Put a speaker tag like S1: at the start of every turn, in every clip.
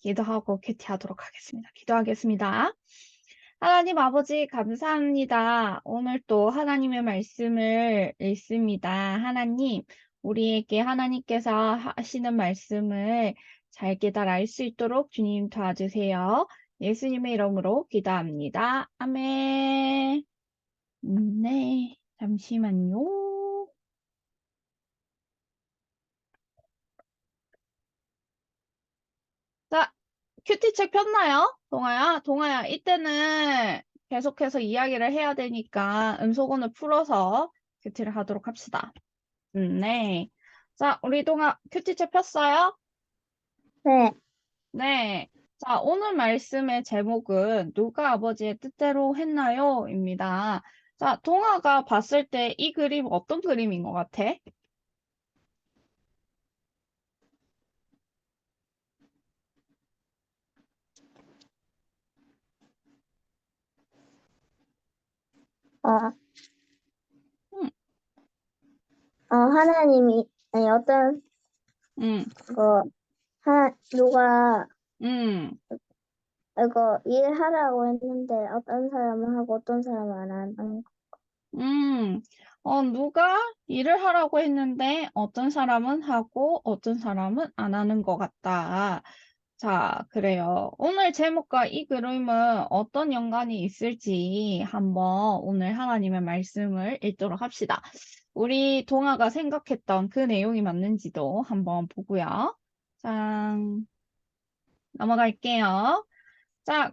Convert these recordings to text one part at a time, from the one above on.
S1: 기도하고 큐티하도록 하겠습니다. 기도하겠습니다. 하나님 아버지 감사합니다. 오늘 또 하나님의 말씀을 읽습니다. 하나님, 우리에게 하나님께서 하시는 말씀을 잘 깨달아 알 수 있도록 주님 도와주세요. 예수님의 이름으로 기도합니다. 아멘. 네, 잠시만요. 자, 큐티책 폈나요? 동아야? 동아야, 이때는 계속해서 이야기를 해야 되니까 음소거는 풀어서 큐티를 하도록 합시다. 네. 자, 우리 동아 큐티책 폈어요?
S2: 네,
S1: 네. 자, 오늘 말씀의 제목은 누가 아버지의 뜻대로 했나요? 입니다. 자, 동아가 봤을 때 이 그림 어떤 그림인 것 같아?
S2: 어,
S1: 음,
S2: 하나님이, 아니,
S1: 음,
S2: 누가,
S1: 음.
S2: 일하라고 했는데, 어떤 사람은 하고 어떤 사람은 안 하는,
S1: 음, 누가 일을 하라고 했는데 어떤 사람은 하고 어떤 사람은 안 하는 것 같다. 자, 그래요. 오늘 제목과 이 그림은 어떤 연관이 있을지 한번 오늘 하나님의 말씀을 읽도록 합시다. 우리 동아가 생각했던 그 내용이 맞는지도 한번 보고요. 자, 넘어갈게요. 자,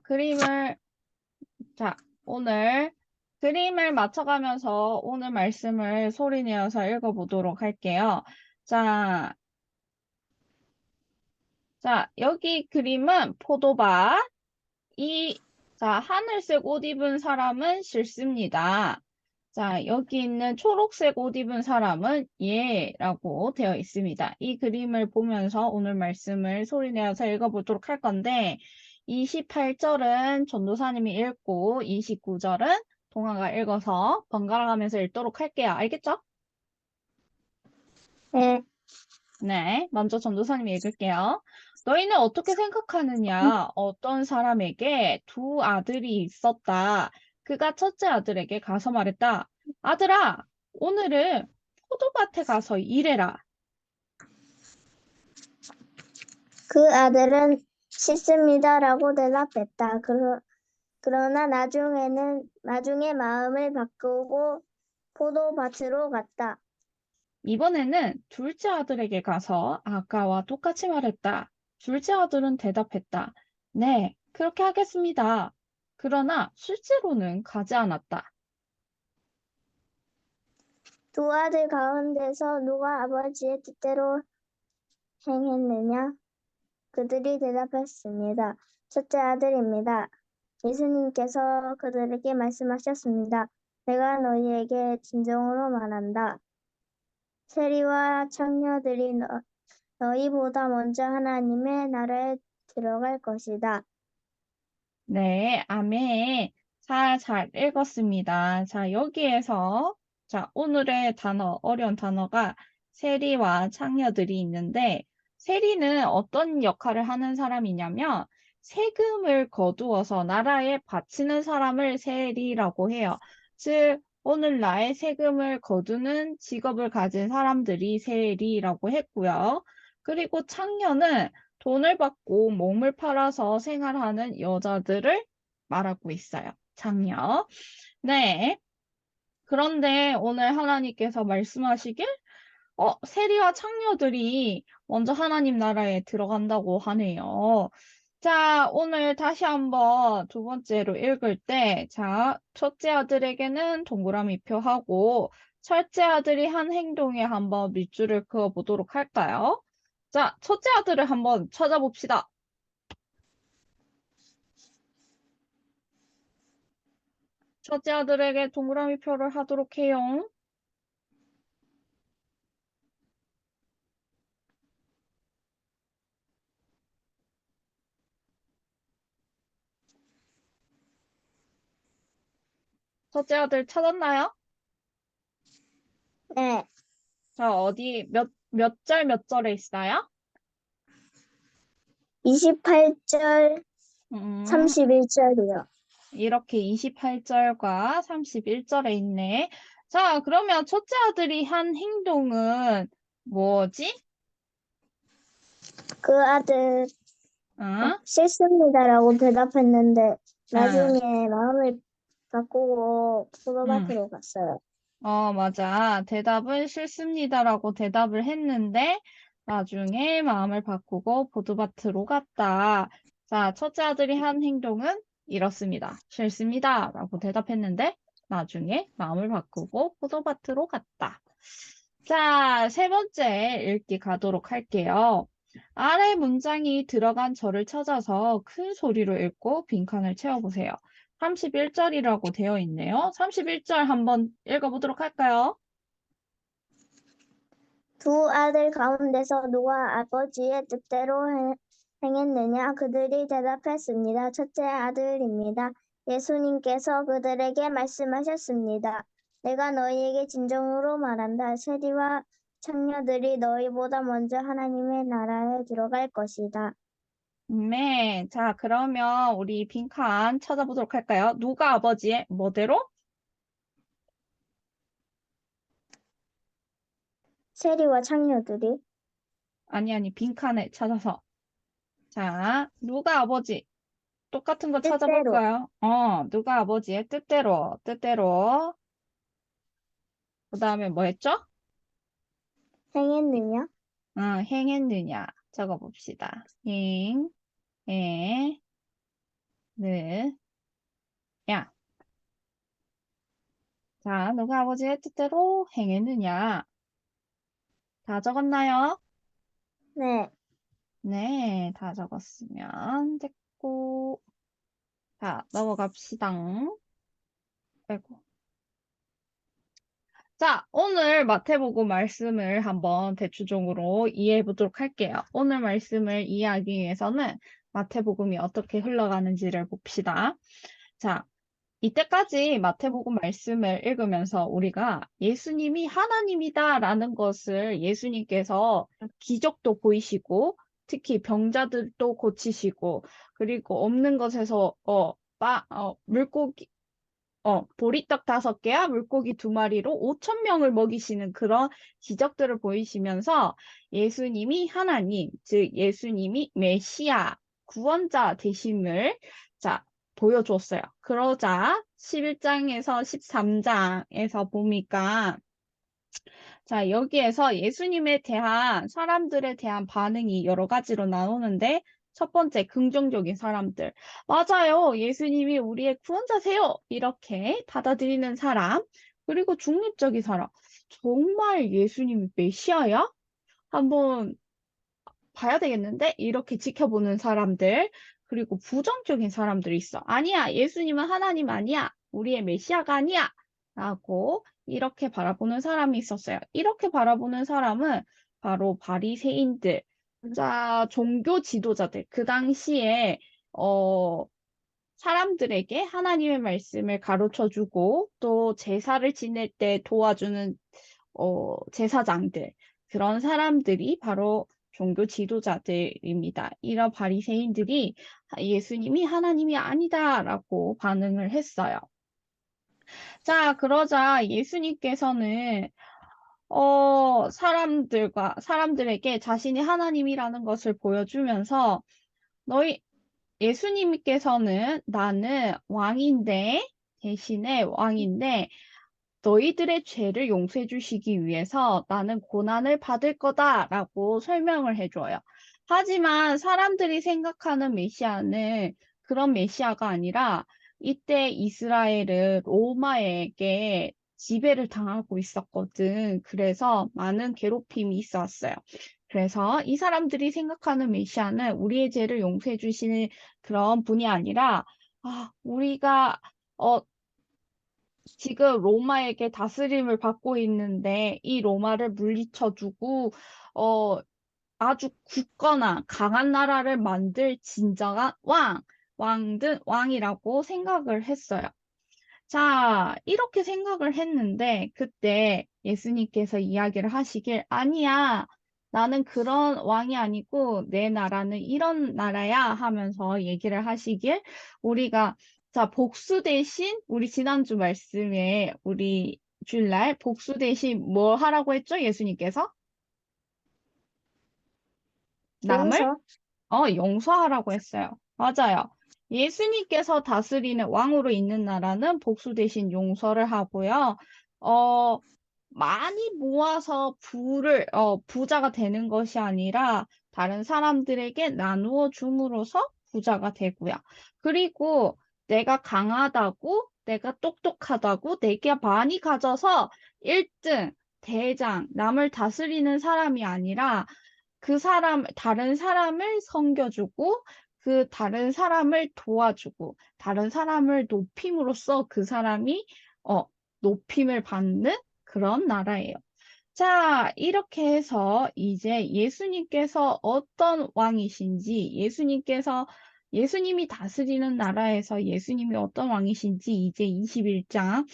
S1: 자, 오늘 그림을 맞춰가면서 오늘 말씀을 소리내어서 읽어보도록 할게요. 자, 여기 그림은 포도밭. 하늘색 옷 입은 사람은 싫습니다. 자, 여기 있는 초록색 옷 입은 사람은 예라고 되어 있습니다. 이 그림을 보면서 오늘 말씀을 소리내어서 읽어보도록 할 건데, 28절은 전도사님이 읽고, 29절은 동아가 읽어서 번갈아 가면서 읽도록 할게요. 알겠죠?
S2: 네,
S1: 네, 먼저 전도사님이 읽을게요. 너희는 어떻게 생각하느냐? 어떤 사람에게 두 아들이 있었다. 그가 첫째 아들에게 가서 말했다. 아들아, 오늘은 포도밭에 가서 일해라.
S2: 그 아들은 싫습니다라고 대답했다. 그러나 나중에 마음을 바꾸고 포도밭으로 갔다.
S1: 이번에는 둘째 아들에게 가서 아까와 똑같이 말했다. 둘째 아들은 대답했다. 네, 그렇게 하겠습니다. 그러나 실제로는 가지 않았다.
S2: 두 아들 가운데서 누가 아버지의 뜻대로 행했느냐? 그들이 대답했습니다. 첫째 아들입니다. 예수님께서 그들에게 말씀하셨습니다. 내가 너희에게 진정으로 말한다. 세리와 창녀들이 너희보다 먼저 하나님의 나라에 들어갈 것이다.
S1: 네, 아멘. 잘 읽었습니다. 자, 여기에서, 오늘의 어려운 단어가 세리와 창녀들이 있는데, 세리는 어떤 역할을 하는 사람이냐면, 세금을 거두어서 나라에 바치는 사람을 세리라고 해요. 즉, 오늘 나의 세금을 거두는 직업을 가진 사람들이 세리라고 했고요. 그리고 창녀는 돈을 받고 몸을 팔아서 생활하는 여자들을 말하고 있어요. 장녀. 네. 그런데 오늘 하나님께서 말씀하시길, 세리와 창녀들이 먼저 하나님 나라에 들어간다고 하네요. 자, 오늘 다시 한번 두 번째로 읽을 때, 첫째 아들에게는 동그라미 표하고, 첫째 아들이 한 행동에 한번 밑줄을 그어 보도록 할까요? 자, 첫째 아들을 한번 찾아봅시다. 첫째 아들에게 동그라미 표를 하도록 해요. 첫째 아들 찾았나요?
S2: 네,
S1: 자, 어디 몇 절 몇 절에 있어요?
S2: 28절,
S1: 음,
S2: 31절이요.
S1: 이렇게 28절과 31절에 있네. 자, 그러면 첫째 아들이 한 행동은 뭐지?
S2: 그 아들
S1: 응?
S2: 싫습니다라고 대답했는데
S1: 응,
S2: 나중에 마음을 바꾸고
S1: 응.
S2: 포도밭으로 갔어요.
S1: 맞아. 대답은 싫습니다라고 대답을 했는데, 나중에 마음을 바꾸고 보드밭으로 갔다. 자, 첫째 아들이 한 행동은 이렇습니다. 싫습니다라고 대답했는데, 나중에 마음을 바꾸고 포도밭으로 갔다. 자, 세 번째 읽기 가도록 할게요. 아래 문장이 들어간 절을 찾아서 큰 소리로 읽고 빈칸을 채워보세요. 31절이라고 되어 있네요. 31절 한번 읽어보도록 할까요?
S2: 두 아들 가운데서 누가 아버지의 뜻대로 행했느냐? 그들이 대답했습니다. 첫째 아들입니다. 예수님께서 그들에게 말씀하셨습니다. 내가 너희에게 진정으로 말한다. 세리와 창녀들이 너희보다 먼저 하나님의 나라에 들어갈 것이다.
S1: 네. 자, 그러면 우리 빈칸 찾아보도록 할까요? 누가 아버지의 뭐대로?
S2: 세리와 창녀들이
S1: 아니, 빈칸에 찾아서. 자, 누가 아버지? 똑같은 거
S2: 뜻대로
S1: 찾아볼까요? 누가 아버지의 뜻대로. 그 다음에 뭐 했죠?
S2: 행했느냐?
S1: 행했느냐. 적어봅시다. 행, 에, 느, 야. 자, 누가 아버지의 뜻대로 행했느냐. 다 적었나요?
S2: 네.
S1: 네, 다 적었으면 됐고. 자, 넘어갑시다. 아이고. 자, 오늘 마태복음 말씀을 한번 대충적으로 이해해 보도록 할게요. 오늘 말씀을 이해하기 위해서는 마태복음이 어떻게 흘러가는지를 봅시다. 자, 이때까지 마태복음 말씀을 읽으면서 우리가 예수님이 하나님이다라는 것을 예수님께서 기적도 보이시고 특히 병자들도 고치시고 그리고 없는 것에서 물고기 보리떡 5개와 물고기 2마리로 5천 명을 먹이시는 그런 기적들을 보이시면서 예수님이 하나님, 즉 예수님이 메시아, 구원자 되심을 자, 보여줬어요. 그러자 11장에서 13장에서 보니까 자, 여기에서 예수님에 대한 사람들에 대한 반응이 여러 가지로 나오는데 첫 번째, 긍정적인 사람들. 맞아요. 예수님이 우리의 구원자세요. 이렇게 받아들이는 사람. 그리고 중립적인 사람. 정말 예수님이 메시아야? 한번 봐야 되겠는데? 이렇게 지켜보는 사람들. 그리고 부정적인 사람들이 있어. 아니야. 예수님은 하나님 아니야. 우리의 메시아가 아니야. 라고 이렇게 바라보는 사람이 있었어요. 이렇게 바라보는 사람은 바로 바리새인들. 자, 종교 지도자들. 그 당시에 어, 사람들에게 하나님의 말씀을 가르쳐 주고 또 제사를 지낼 때 도와주는 제사장들, 그런 사람들이 바로 종교 지도자들입니다. 이런 바리새인들이 예수님이 하나님이 아니다라고 반응을 했어요. 자, 그러자 예수님께서는 사람들에게 자신이 하나님이라는 것을 보여주면서 너희 예수님께서는 나는 왕인데 대신에 왕인데 너희들의 죄를 용서해 주시기 위해서 나는 고난을 받을 거다라고 설명을 해줘요. 하지만 사람들이 생각하는 메시아는 그런 메시아가 아니라 이때 이스라엘은 로마에게 지배를 당하고 있었거든. 그래서 많은 괴롭힘이 있었어요. 그래서 이 사람들이 생각하는 메시아는 우리의 죄를 용서해 주시는 그런 분이 아니라 우리가 어, 지금 로마에게 다스림을 받고 있는데 이 로마를 물리쳐주고 어, 아주 굳건한 강한 나라를 만들 진정한 왕이라고 생각을 했어요. 자, 이렇게 생각을 했는데 그때 예수님께서 이야기를 하시길 아니야. 나는 그런 왕이 아니고 내 나라는 이런 나라야 하면서 얘기를 하시길 우리가 자, 복수 대신 우리 지난주 말씀에 우리 주일날 복수 대신 뭐 하라고 했죠? 예수님께서? 남을
S2: 용서?
S1: 용서하라고 했어요. 맞아요. 예수님께서 다스리는 왕으로 있는 나라는 복수 대신 용서를 하고요. 어, 많이 모아서 부자가 되는 것이 아니라 다른 사람들에게 나누어 줌으로써 부자가 되고요. 그리고 내가 강하다고, 내가 똑똑하다고, 내가 많이 가져서 1등, 대장, 남을 다스리는 사람이 아니라 다른 사람을 섬겨주고, 그 다른 사람을 도와주고, 다른 사람을 높임으로써 그 사람이, 어, 높임을 받는 그런 나라예요. 자, 이렇게 해서 이제 예수님께서 어떤 왕이신지, 예수님이 다스리는 나라에서 예수님이 어떤 왕이신지 이제 21장,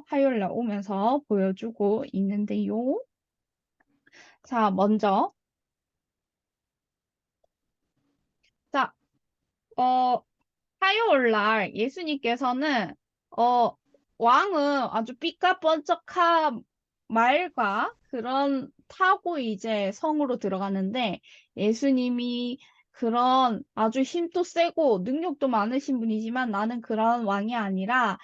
S1: 화요일에 오면서 보여주고 있는데요. 자, 먼저, 자, 어, 화요일 날 예수님께서는 어, 왕은 아주 삐까뻔쩍한 말과 그런 타고 이제 성으로 들어가는데 예수님이 그런 아주 힘도 세고 능력도 많으신 분이지만 나는 그런 왕이 아니라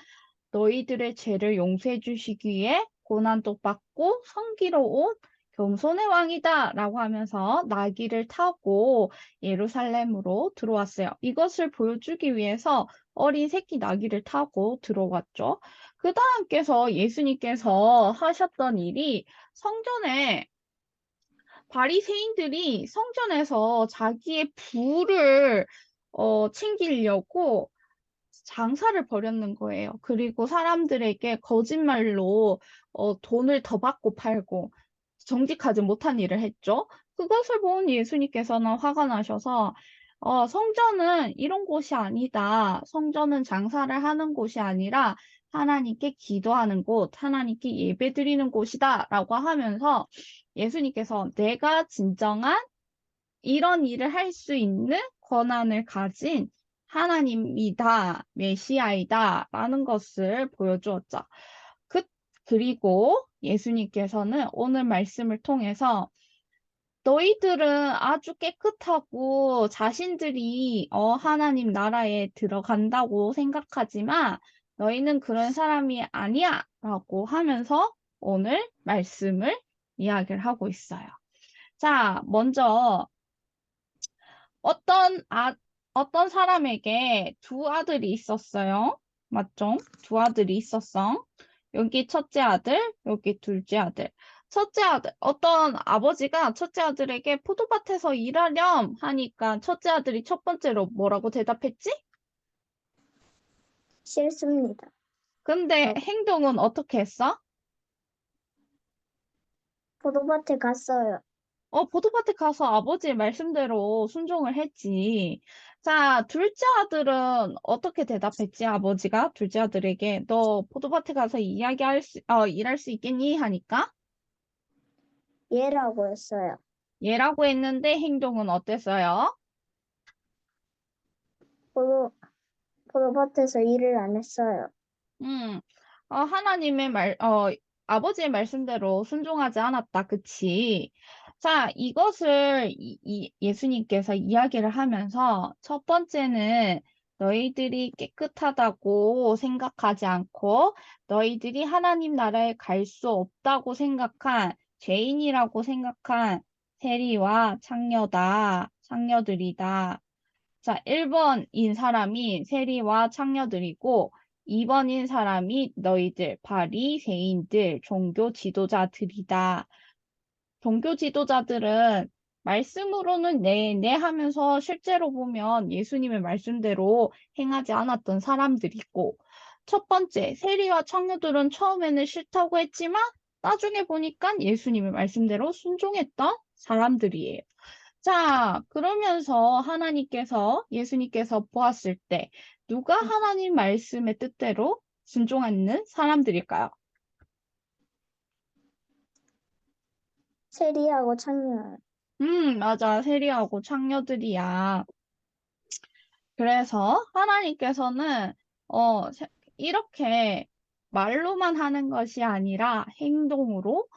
S1: 너희들의 죄를 용서해 주시기 위해 고난도 받고 성기로 온 겸손의 왕이다 라고 하면서 나귀를 타고 예루살렘으로 들어왔어요. 이것을 보여주기 위해서 어린 새끼 나귀를 타고 들어왔죠. 그 다음께서 예수님께서 하셨던 일이 성전에 바리새인들이 성전에서 자기의 부를 챙기려고 장사를 벌였는 거예요. 그리고 사람들에게 거짓말로 돈을 더 받고 팔고 정직하지 못한 일을 했죠. 그것을 본 예수님께서는 화가 나셔서 성전은 이런 곳이 아니다. 성전은 장사를 하는 곳이 아니라 하나님께 기도하는 곳, 하나님께 예배드리는 곳이다. 라고 하면서 예수님께서 내가 진정한 이런 일을 할 수 있는 권한을 가진 하나님이다, 메시아이다, 라는 것을 보여주었죠. 그, 그리고 예수님께서는 오늘 말씀을 통해서 너희들은 아주 깨끗하고 자신들이 하나님 나라에 들어간다고 생각하지만 너희는 그런 사람이 아니야, 라고 하면서 오늘 말씀을 이야기를 하고 있어요. 자, 먼저 어떤 어떤 사람에게 두 아들이 있었어요. 맞죠? 두 아들이 있었어. 여기 첫째 아들, 여기 둘째 아들. 첫째 아들, 어떤 아버지가 첫째 아들에게 포도밭에서 일하렴 하니까 첫째 아들이 첫 번째로 뭐라고 대답했지?
S2: 싫습니다.
S1: 근데 행동은 어떻게 했어?
S2: 포도밭에 갔어요.
S1: 포도밭에 가서 아버지의 말씀대로 순종을 했지. 자, 둘째 아들은 어떻게 대답했지? 아버지가 둘째 아들에게 너 포도밭에 가서 일할 수 있겠니? 하니까
S2: 얘라고 했어요.
S1: 얘라고 했는데 행동은 어땠어요?
S2: 포도, 포도밭에서 일을 안 했어요.
S1: 음, 하나님의 아버지의 말씀대로 순종하지 않았다. 그치? 자, 이것을 예수님께서 이야기를 하면서 첫 번째는 너희들이 깨끗하다고 생각하지 않고 너희들이 하나님 나라에 갈 수 없다고 생각한 죄인이라고 생각한 세리와 창녀들이다. 자, 1번인 사람이 세리와 창녀들이고 2번인 사람이 너희들, 바리새인들, 종교 지도자들이다. 종교 지도자들은 말씀으로는 네, 네 하면서 실제로 보면 예수님의 말씀대로 행하지 않았던 사람들이고 첫 번째, 세리와 청년들은 처음에는 싫다고 했지만 나중에 보니까 예수님의 말씀대로 순종했던 사람들이에요. 자, 그러면서 예수님께서 보았을 때 누가 하나님 말씀의 뜻대로 순종하는 사람들일까요?
S2: 세리하고 창녀.
S1: 맞아. 세리하고 창녀들이야. 그래서 하나님께서는 이렇게 말로만 하는 것이 아니라 행동으로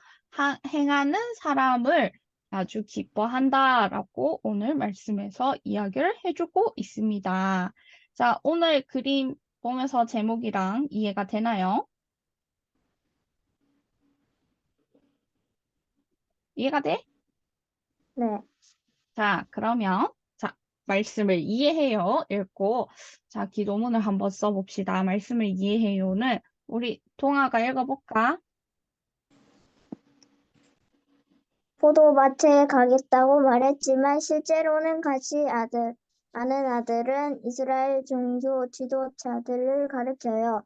S1: 행하는 사람을 아주 기뻐한다라고 오늘 말씀에서 이야기를 해주고 있습니다. 자, 오늘 그림 보면서 제목이랑 이해가 되나요? 이해가 돼?
S2: 네.
S1: 자, 그러면 자, 말씀을 이해해요. 읽고 자, 기도문을 한번 써봅시다. 말씀을 이해해요는 우리 동아가 읽어볼까?
S2: 포도밭에 가겠다고 말했지만 실제로는 아는 아들은 이스라엘 종교 지도자들을 가르쳐요.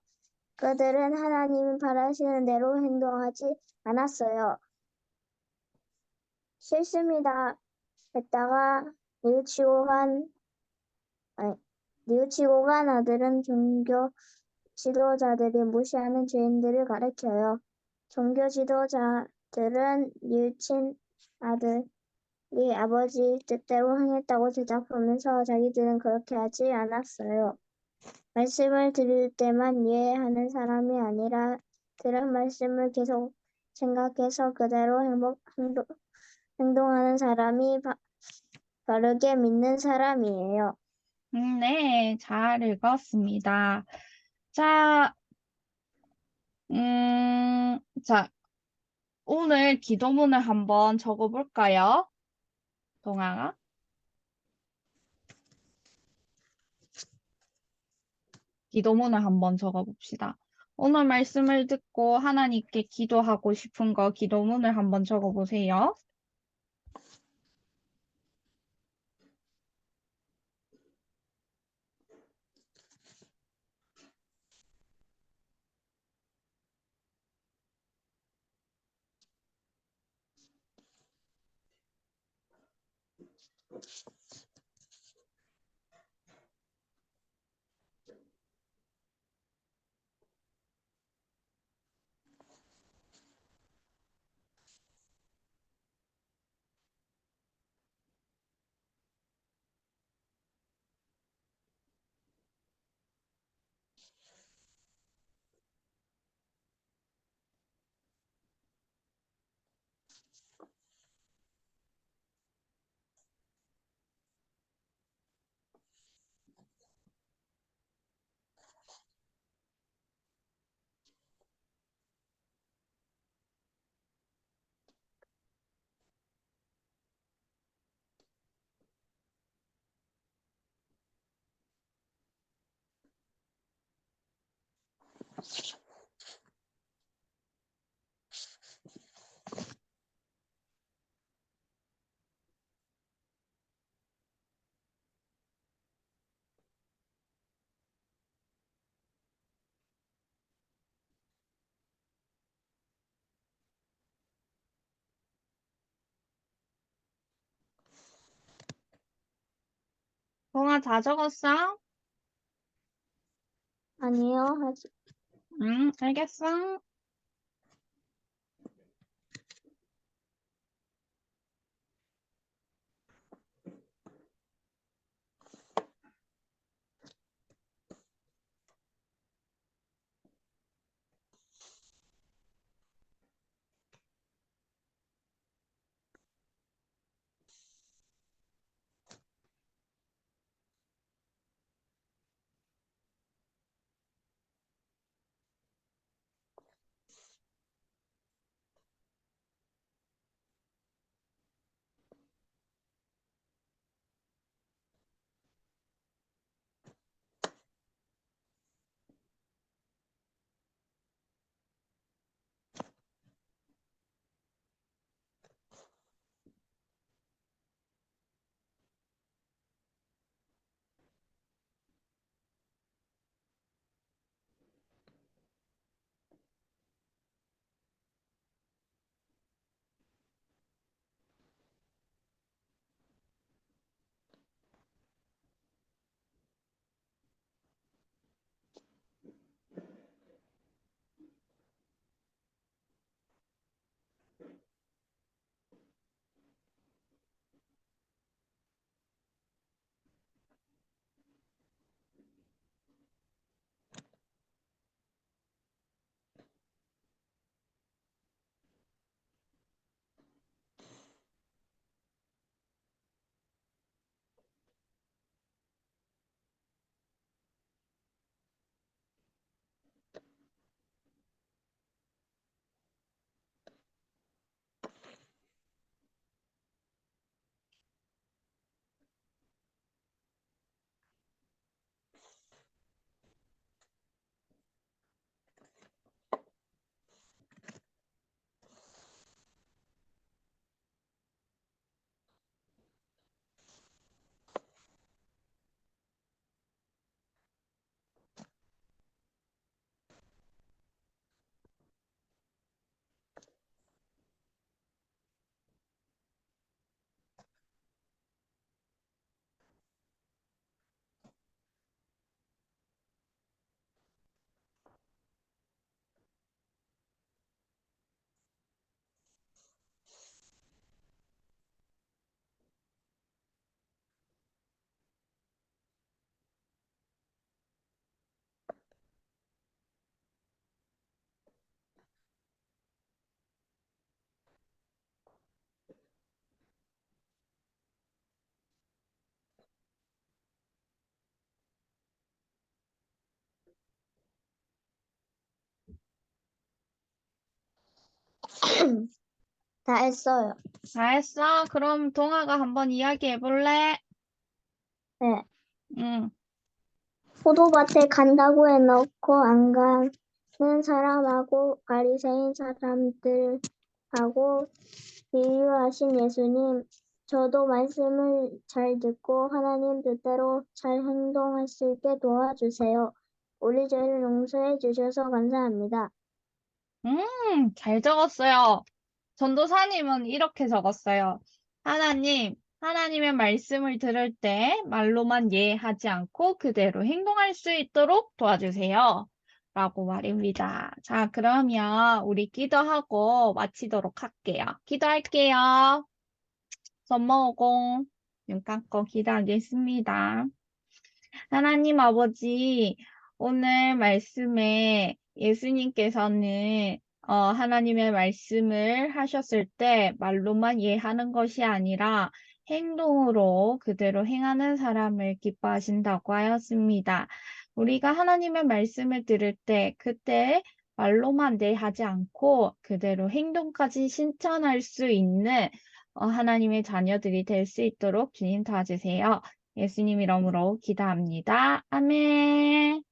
S2: 그들은 하나님이 바라시는 대로 행동하지 않았어요. 싫습니다. 했다가 뉘우치고 간, 아니, 뉘우치고 간 아들은 종교 지도자들이 무시하는 죄인들을 가르쳐요. 종교 지도자들은 뉘우친 아들이 아버지 뜻대로 행했다고 대답하면서 자기들은 그렇게 하지 않았어요. 말씀을 들을 때만 이해하는 사람이 아니라 들은 말씀을 계속 생각해서 그대로 행동하는 사람이 바르게 믿는 사람이에요.
S1: 네, 잘 읽었습니다. 자, 자, 오늘 기도문을 한번 적어볼까요? 동아가? 기도문을 한번 적어봅시다. 오늘 말씀을 듣고 하나님께 기도하고 싶은 거 기도문을 한번 적어보세요. 동아 다 적었어?
S2: 아니요,
S1: 응, 알겠어.
S2: 다 했어요.
S1: 잘했어. 그럼 동아가 한번 이야기해 볼래?
S2: 네.
S1: 응.
S2: 포도밭에 간다고 해놓고 안 가는 사람하고 바리새인 사람들하고 비유하신 예수님, 저도 말씀을 잘 듣고 하나님 뜻대로 잘 행동할 수 있게 도와주세요. 우리 죄를 용서해 주셔서 감사합니다.
S1: 잘 적었어요. 전도사님은 이렇게 적었어요. 하나님, 하나님의 말씀을 들을 때 말로만 이해하지 않고 그대로 행동할 수 있도록 도와주세요. 라고 말입니다. 자, 그러면 우리 기도하고 마치도록 할게요. 기도할게요. 손 모으고 눈 감고 기도하겠습니다. 하나님 아버지, 오늘 말씀에 예수님께서는 하나님의 말씀을 하셨을 때 말로만 이해하는 것이 아니라 행동으로 그대로 행하는 사람을 기뻐하신다고 하였습니다. 우리가 하나님의 말씀을 들을 때 그때 말로만 이해하지 않고 그대로 행동까지 실천할 수 있는 하나님의 자녀들이 될 수 있도록 주님 도와주세요. 예수님 이름으로 기도합니다. 아멘.